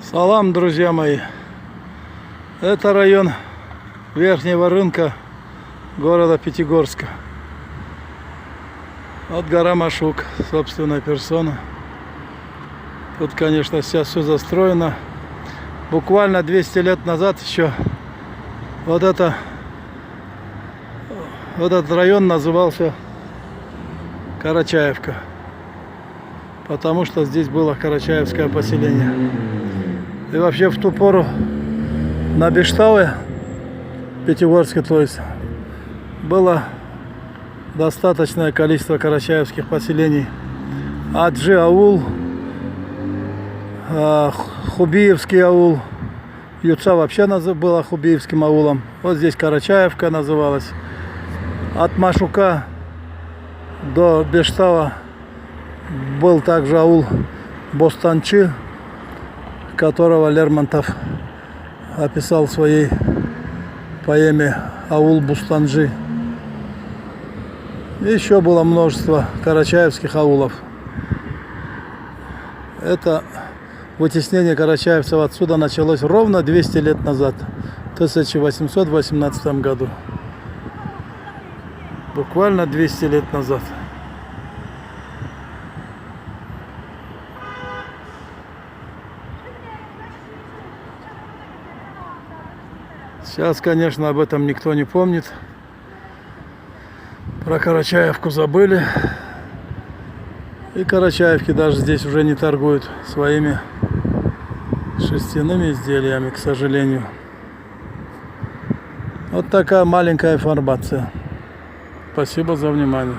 Салам, друзья мои. Это район Верхнего рынка города Пятигорска. Вот гора Машук, собственная персона. Тут, конечно, сейчас все застроено. Буквально 200 лет назад еще этот район назывался Карачаевка, потому что здесь было карачаевское поселение. И вообще в ту пору на Бештауе, Пятигорске, то есть, было достаточное количество карачаевских поселений. Аджи аул, Хубиевский аул, Юца вообще была Хубиевским аулом. Вот здесь Карачаевка называлась. От Машука до Бештава был также аул Бостанчы, которого Лермонтов описал в своей поэме «Аул Бустанджи». Еще было множество карачаевских аулов. Это вытеснение карачаевцев отсюда началось ровно 200 лет назад, в 1818 году. Буквально 200 лет назад. Сейчас, конечно, об этом никто не помнит. Про Карачаевку забыли. И карачаевки даже здесь уже не торгуют своими шерстяными изделиями, к сожалению. Вот такая маленькая информация. Спасибо за внимание.